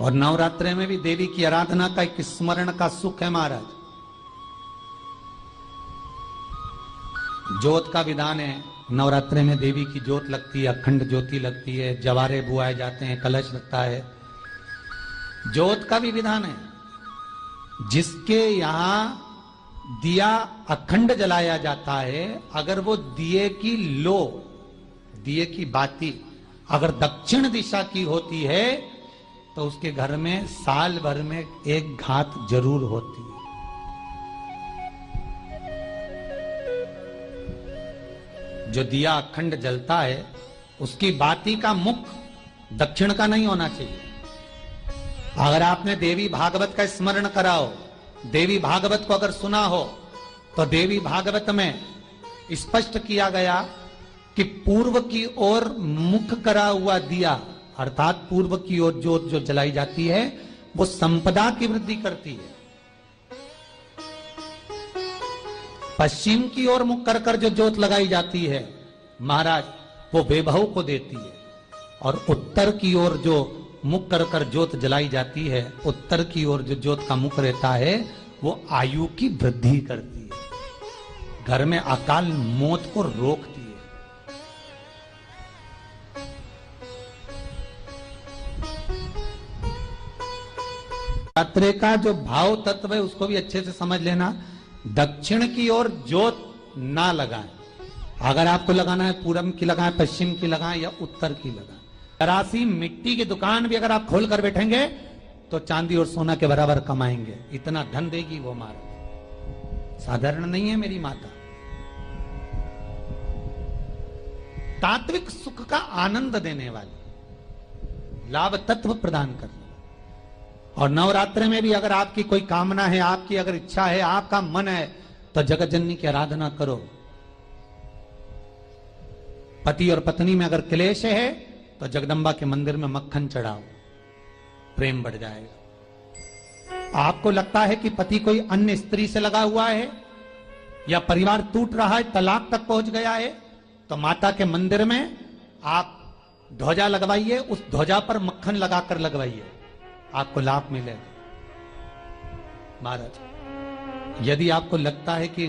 और नवरात्रि में भी देवी की आराधना का एक स्मरण का सुख है महाराज। ज्योत का विधान है, नवरात्रि में देवी की ज्योत लगती है, अखंड ज्योति लगती है, जवारे बुआए जाते हैं, कलश लगता है। ज्योत का भी विधान है। जिसके यहां दिया अखंड जलाया जाता है, अगर वो दिए की लो, दिए की बाती अगर दक्षिण दिशा की होती है तो उसके घर में साल भर में एक घात जरूर होती है। जो दिया अखंड जलता है उसकी बाती का मुख दक्षिण का नहीं होना चाहिए। अगर आपने देवी भागवत का स्मरण कराओ, देवी भागवत को अगर सुना हो, तो देवी भागवत में स्पष्ट किया गया कि पूर्व की ओर मुख करा हुआ दिया, अर्थात पूर्व की ओर ज्योत जो जलाई जाती है वो संपदा की वृद्धि करती है। पश्चिम की ओर मुख कर कर जो ज्योत लगाई जाती है महाराज, वो वैभव को देती है। और उत्तर की ओर जो मुख कर कर ज्योत जलाई जाती है, उत्तर की ओर जो ज्योत का मुख रहता है वो आयु की वृद्धि करती है, घर में अकाल मौत को रोकती है। नवरात्रि का जो भाव तत्व है उसको भी अच्छे से समझ लेना। दक्षिण की ओर ज्योत ना लगाएं। अगर आपको लगाना है पूरब की लगाएं, पश्चिम की लगाएं या उत्तर की लगाएं। तरासी मिट्टी की दुकान भी अगर आप खोल कर बैठेंगे तो चांदी और सोना के बराबर कमाएंगे, इतना धन देगी वो मारा। साधारण नहीं है मेरी माता। तात्विक सुख का आनंद देने वाली, लाभ तत्व प्रदान करने। और नवरात्रि में भी अगर आपकी कोई कामना है, आपकी अगर इच्छा है, आपका मन है, तो जगत जननी की आराधना करो। पति और पत्नी में अगर क्लेश है तो जगदम्बा के मंदिर में मक्खन चढ़ाओ, प्रेम बढ़ जाएगा। आपको लगता है कि पति कोई अन्य स्त्री से लगा हुआ है या परिवार टूट रहा है, तलाक तक पहुंच गया है, तो माता के मंदिर में आप ध्वजा लगवाइए, उस ध्वजा पर मक्खन लगाकर लगवाइए, आपको लाभ मिलेगा। महाराज, यदि आपको लगता है कि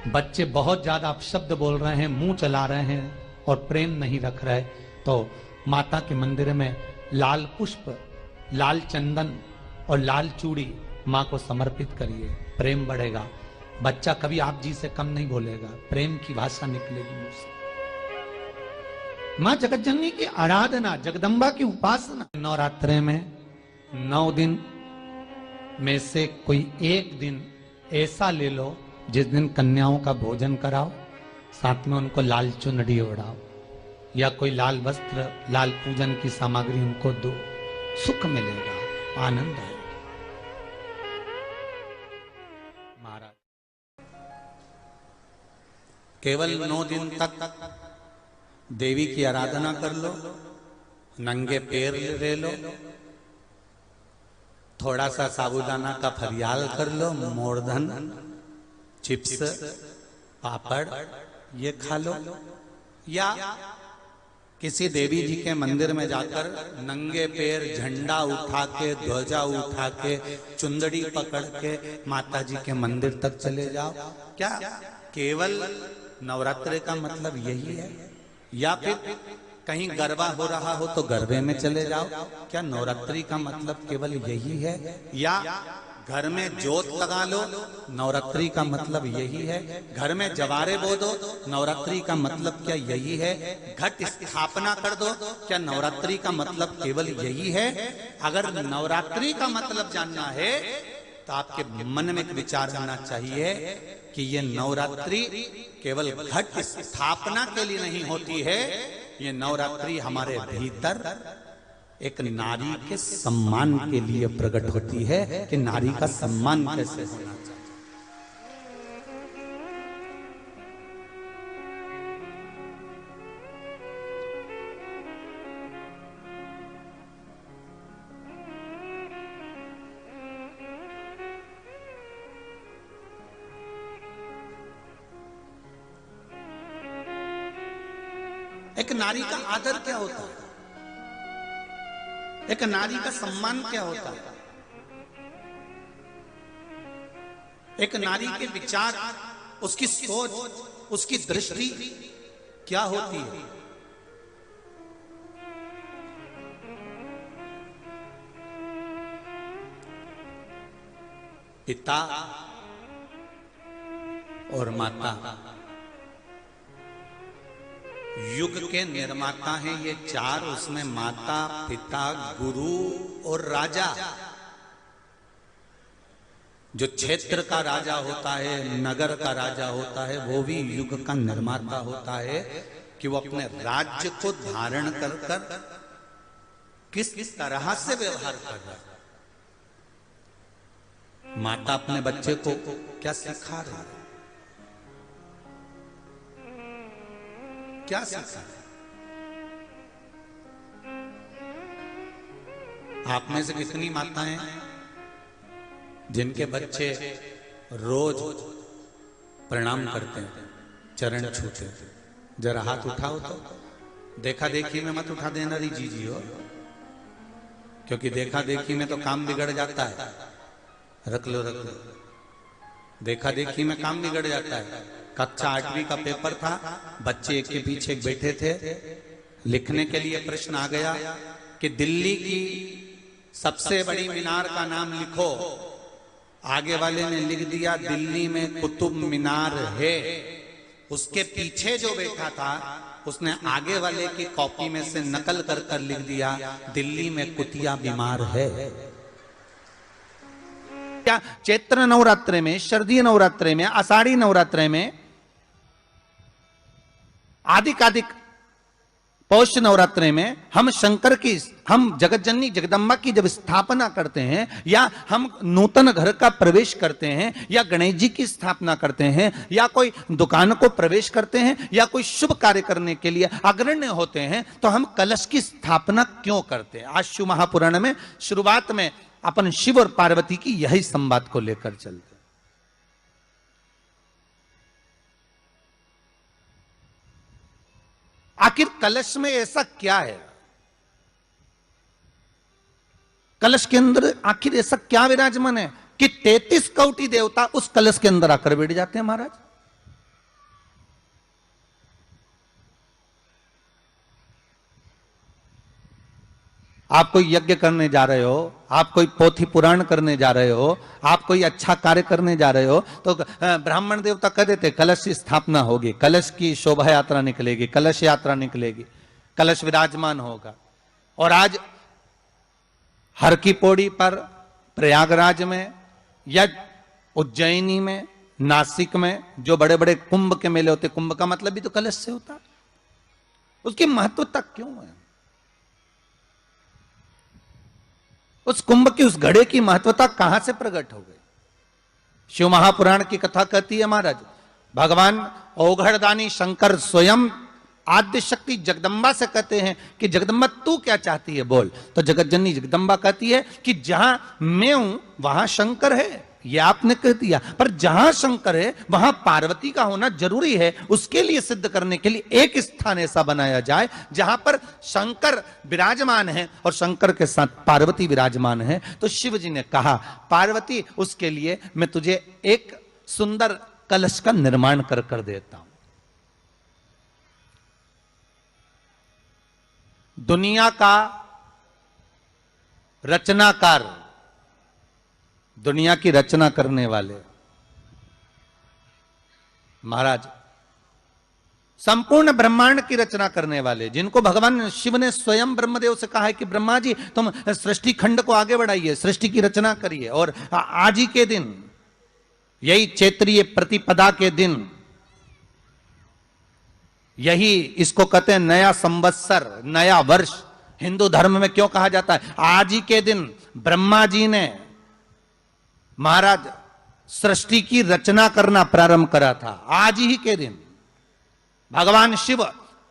बच्चे बहुत ज्यादा अपशब्द बोल रहे हैं, मुंह चला रहे हैं और प्रेम नहीं रख रहे, तो माता के मंदिर में लाल पुष्प, लाल चंदन और लाल चूड़ी मां को समर्पित करिए, प्रेम बढ़ेगा। बच्चा कभी आप जी से कम नहीं बोलेगा, प्रेम की भाषा निकलेगी मुंह से। मां जगतजननी की आराधना, जगदम्बा की उपासना। नवरात्रि में 9 दिन में से कोई एक दिन ऐसा ले लो जिस दिन कन्याओं का भोजन कराओ, साथ में उनको लाल चुनरी ओढ़ाओ या कोई लाल वस्त्र, लाल पूजन की सामग्री उनको दो, सुख मिलेगा, आनंद आएगा। महाराज, केवल 9 दिन तक देवी की आराधना कर लो, नंगे पैर ले लो, थोड़ा सा साबूदाना का फरियाल कर लो, मोरधन, चिप्स, पापड़ ये खा लो, या किसी देवी जी के मंदिर में जाकर नंगे पैर झंडा उठा के, ध्वजा उठा के, चुंदड़ी पकड़ के माता जी के मंदिर तक चले जाओ। क्या केवल नवरात्रि का मतलब यही है? या फिर कहीं गरबा हो रहा हो तो गरबे में चले जाओ? क्या नवरात्रि का मतलब केवल यही है? या घर में ज्योत लगा लो, नवरात्रि का मतलब यही है? घर में जवारे बो दो, नवरात्रि का मतलब क्या यही है? घट स्थापना कर दो, क्या नवरात्रि का मतलब केवल यही है? अगर नवरात्रि का मतलब जानना है तो आपके मन में एक विचार आना चाहिए कि ये नवरात्रि केवल घट स्थापना के लिए नहीं होती है, ये नवरात्रि हमारे भीतर एक नारी के सम्मान के लिए प्रकट होती है कि नारी का सम्मान कैसे होना चाहिए। एक नारी का आदर क्या होता है? एक नारी का सम्मान क्या होता है, एक नारी के विचार, उसकी सोच, उसकी दृष्टि क्या होती है। पिता और माता युग के निर्माता हैं ये चार, उसमें माता, पिता, गुरु और राजा। जो क्षेत्र का राजा होता है, नगर का राजा होता है, वो भी युग का निर्माता होता है कि वो अपने राज्य को धारण कर कर किस तरह से व्यवहार कर रहा है। माता अपने बच्चे को क्या सिखा रही है, क्या सिखा रही है। आप में से कितनी माताएं जिनके बच्चे रोज प्रणाम करते हैं, चरण छूते हैं? जरा हाथ उठाओ तो। देखा देखी में मत उठा देना री जी हो, क्योंकि देखा देखी में तो काम बिगड़ जाता है। रख लो रख लो, देखा देखी में काम बिगड़ जाता है। कक्षा 8वीं का पेपर था, बच्चे एक के पीछे एक बैठे थे, लिखने के लिए प्रश्न आ गया कि दिल्ली की सबसे बड़ी मीनार का नाम लिखो। आगे वाले ने लिख दिया दिल्ली में कुतुब मीनार है। उसके पीछे जो बैठा था उसने आगे वाले की कॉपी में से नकल कर कर लिख दिया दिल्ली में कुतिया बीमार है। क्या चैत्र नवरात्रे में, शरदीय नवरात्रे में, आषाढ़ी नवरात्रे में, आदिकादिक पौष नवरात्रे में हम शंकर की, हम जगत जननी जगदम्बा की जब स्थापना करते हैं, या हम नूतन घर का प्रवेश करते हैं, या गणेश जी की स्थापना करते हैं, या कोई दुकान को प्रवेश करते हैं, या कोई शुभ कार्य करने के लिए अग्रण्य होते हैं, तो हम कलश की स्थापना क्यों करते हैं? आज शिव महापुराण में शुरुआत में अपन शिव और पार्वती की यही संवाद को लेकर चलते। आखिर कलश में ऐसा क्या है? कलश के अंदर आखिर ऐसा क्या विराजमान है कि 33 कोटि देवता उस कलश के अंदर आकर बैठ जाते हैं? महाराज, आप कोई यज्ञ करने जा रहे हो, आप कोई पोथी पुराण करने जा रहे हो, आप कोई अच्छा कार्य करने जा रहे हो, तो ब्राह्मण देवता कह देते कलश की स्थापना होगी, कलश की शोभा यात्रा निकलेगी, कलश यात्रा निकलेगी, कलश विराजमान होगा। और आज हर की पौड़ी पर, प्रयागराज में, या उज्जैनी में, नासिक में जो बड़े बड़े कुंभ के मेले होते, कुंभ का मतलब भी तो कलश से होता, उसकी महत्वता क्यों है? उस कुंभ की, उस घड़े की महत्वता कहां से प्रकट हो गई? शिव महापुराण की कथा कहती है महाराज, भगवान ओघड़दानी शंकर स्वयं आद्य शक्ति जगदम्बा से कहते हैं कि जगदम्बा तू क्या चाहती है बोल। तो जगत जननी जगदम्बा कहती है कि जहां मैं हूं वहां शंकर है। ये आपने कह दिया, पर जहां शंकर है वहां पार्वती का होना जरूरी है। उसके लिए सिद्ध करने के लिए एक स्थान ऐसा बनाया जाए जहां पर शंकर विराजमान है और शंकर के साथ पार्वती विराजमान है। तो शिव जी ने कहा पार्वती, उसके लिए मैं तुझे एक सुंदर कलश का निर्माण कर कर देता हूं। दुनिया का रचनाकार, दुनिया की रचना करने वाले महाराज, संपूर्ण ब्रह्मांड की रचना करने वाले, जिनको भगवान शिव ने स्वयं ब्रह्मदेव से कहा है कि ब्रह्मा जी तुम सृष्टि खंड को आगे बढ़ाइए, सृष्टि की रचना करिए। और आज ही के दिन, यही चैत्रीय प्रतिपदा के दिन, यही इसको कहते हैं नया संवत्सर, नया वर्ष। हिंदू धर्म में क्यों कहा जाता है? आज ही के दिन ब्रह्मा जी ने महाराज सृष्टि की रचना करना प्रारंभ करा था। आज ही के दिन भगवान शिव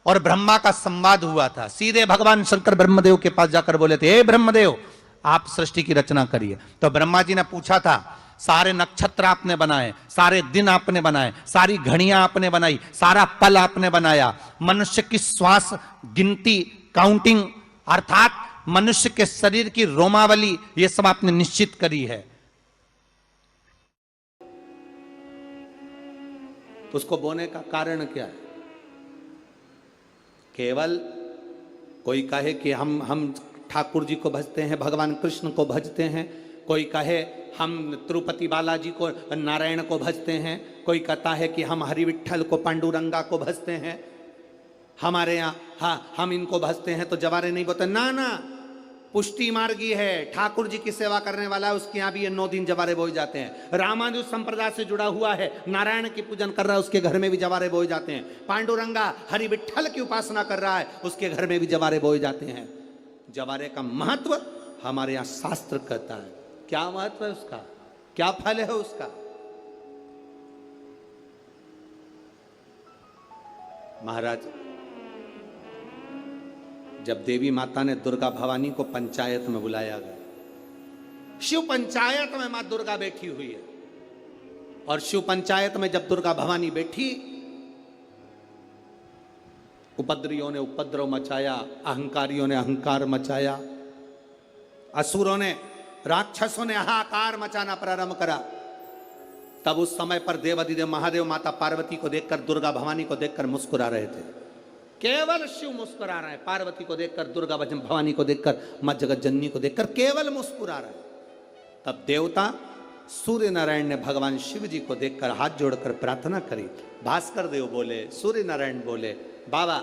और ब्रह्मा का संवाद हुआ था। सीधे भगवान शंकर ब्रह्मदेव के पास जाकर बोले थे, हे ब्रह्मदेव आप सृष्टि की रचना करिए। तो ब्रह्मा जी ने पूछा था, सारे नक्षत्र आपने बनाए, सारे दिन आपने बनाए, सारी घड़ियां आपने बनाई, सारा पल आपने बनाया, मनुष्य की श्वास गिनती, काउंटिंग, अर्थात मनुष्य के शरीर की रोमावली, ये सब आपने निश्चित करी है। उसको बोने का कारण क्या है? केवल कोई कहे कि हम ठाकुर जी को भजते हैं, भगवान कृष्ण को भजते हैं, कोई कहे हम तिरुपति बालाजी को, नारायण को भजते हैं, कोई कहता है कि हम हरि विट्ठल को, पांडुरंगा को भजते हैं, हमारे यहाँ हाँ हम इनको भजते हैं तो जवारे नहीं बोते। ना ना, पुष्टि मार्गी है, ठाकुर जी की सेवा करने वाला है, उसके यहाँ भी ये 9 दिन जवारे बोए जाते हैं। रामानुज संप्रदाय से जुड़ा हुआ है, नारायण की पूजन कर रहा है, उसके घर में भी जवारे बोए जाते हैं। पांडुरंगा हरि विट्ठल की उपासना कर रहा है, उसके घर में भी जवारे बोए जाते हैं। जवारे का महत्व हमारे यहाँ शास्त्र कहता है। क्या महत्व है उसका, क्या फल है उसका? महाराज, जब देवी माता ने दुर्गा भवानी को पंचायत में बुलाया गया, शिव पंचायत में मां दुर्गा बैठी हुई है, और शिव पंचायत में जब दुर्गा भवानी बैठी, उपद्रवियों ने उपद्रव मचाया, अहंकारियों ने अहंकार मचाया, असुरों ने, राक्षसों ने हाहाकार मचाना प्रारंभ करा। तब उस समय पर देवाधिदेव महादेव माता पार्वती को देखकर, दुर्गा भवानी को देखकर मुस्कुरा रहे थे। केवल शिव मुस्कुरा रहे हैं, पार्वती को देखकर, दुर्गा भवानी को देखकर, मां जगत जननी को देखकर केवल मुस्कुरा रहे हैं। तब देवता सूर्य नारायण ने भगवान शिव जी को देखकर हाथ जोड़कर प्रार्थना करी। भास्कर देव बोले, सूर्य नारायण बोले, बाबा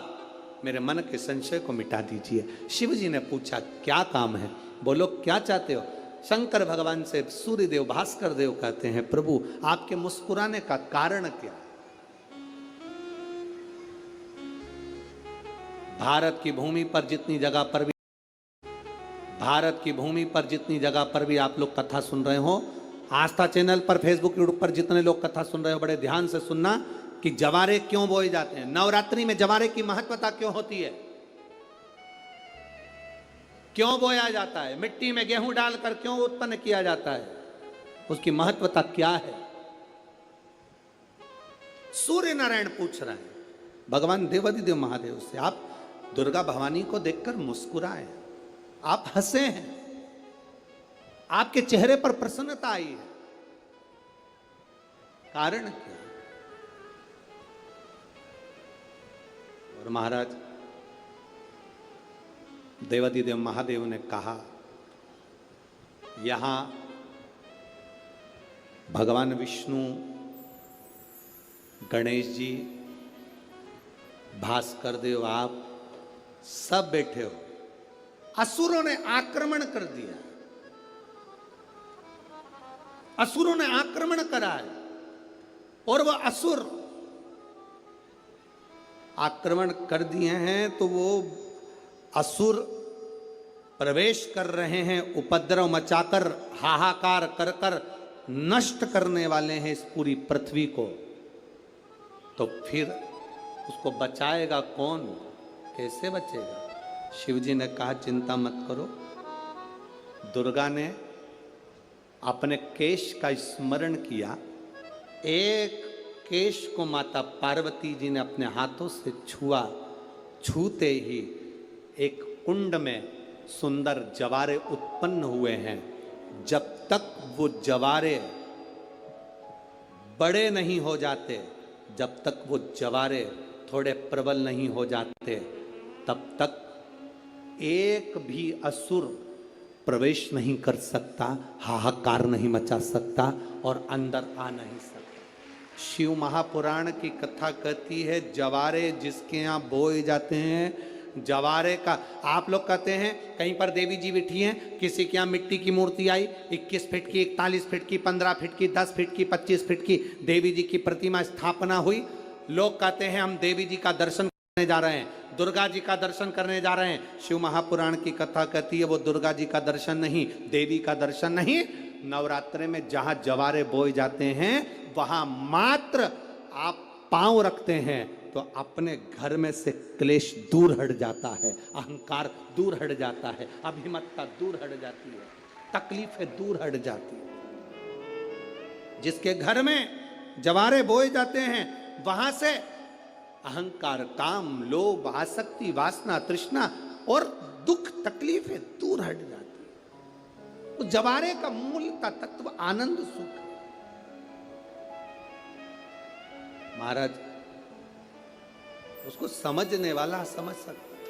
मेरे मन के संशय को मिटा दीजिए। शिव जी ने पूछा क्या काम है? बोलो क्या चाहते हो? शंकर भगवान से सूर्य देव, भास्कर देव कहते हैं, प्रभु आपके मुस्कुराने का कारण क्या? भारत की भूमि पर जितनी जगह पर भी, भारत की भूमि पर जितनी जगह पर भी आप लोग कथा सुन रहे हो, आस्था चैनल पर, फेसबुक, यूट्यूब पर जितने लोग कथा सुन रहे हो, बड़े ध्यान से सुनना कि जवारे क्यों बोए जाते हैं। नवरात्रि में जवारे की महत्वता क्यों होती है, क्यों बोया जाता है, मिट्टी में गेहूं डालकर क्यों उत्पन्न किया जाता है, उसकी महत्वता क्या है? सूर्य नारायण पूछ रहे हैं भगवान देवाधिदेव महादेव से, आप दुर्गा भवानी को देखकर मुस्कुराए, आप हंसे हैं, आपके चेहरे पर प्रसन्नता आई है, कारण क्या? और महाराज देवाधिदेव महादेव ने कहा, यहां भगवान विष्णु, गणेश जी, भास्कर देव, आप सब बैठे हो। असुरों ने आक्रमण कर दिया, असुरों ने आक्रमण करा है, और वह असुर आक्रमण कर दिए हैं तो वो असुर प्रवेश कर रहे हैं, उपद्रव मचाकर, हाहाकार कर कर नष्ट करने वाले हैं इस पूरी पृथ्वी को। तो फिर उसको बचाएगा कौन, कैसे बचेगा? शिव जी ने कहा चिंता मत करो। दुर्गा ने अपने केश का स्मरण किया, एक केश को माता पार्वती जी ने अपने हाथों से छुआ, छूते ही एक कुंड में सुंदर जवारे उत्पन्न हुए हैं। जब तक वो जवारे बड़े नहीं हो जाते, जब तक वो जवारे थोड़े प्रबल नहीं हो जाते, तब तक एक भी असुर प्रवेश नहीं कर सकता, हाहाकार नहीं मचा सकता और अंदर आ नहीं सकता। शिव महापुराण की कथा कहती है, जवारे जिसके यहाँ बोए जाते हैं, जवारे का, आप लोग कहते हैं कहीं पर देवी जी बैठी हैं, किसी के यहाँ मिट्टी की मूर्ति आई, 21 फीट की, 41 फीट की, 15 फीट की, 10 फीट की, 25 फीट की देवी जी की प्रतिमा स्थापना हुई। लोग कहते हैं हम देवी जी का दर्शन करने जा रहे हैं, दुर्गा जी का दर्शन करने जा रहे हैं। शिव महापुराण की कथा कहती है वो दुर्गा जी का दर्शन नहीं, देवी का दर्शन नहीं। नवरात्रे में जहां जवारे बोए जाते हैं वहां मात्र आप पांव रखते हैं तो अपने घर में से क्लेश दूर हट जाता है, अहंकार दूर हट जाता है, अभिमतता दूर हट जाती है, तकलीफें दूर हट जाती है। जिसके घर में जवारे बोए जाते हैं वहां से अहंकार, काम, लोभ, आसक्ति, वासना, तृष्णा और दुख तकलीफें दूर हट जाती है। उस जवारे का मूल का तत्व आनंद सुख है। महाराज उसको समझने वाला समझ सकता,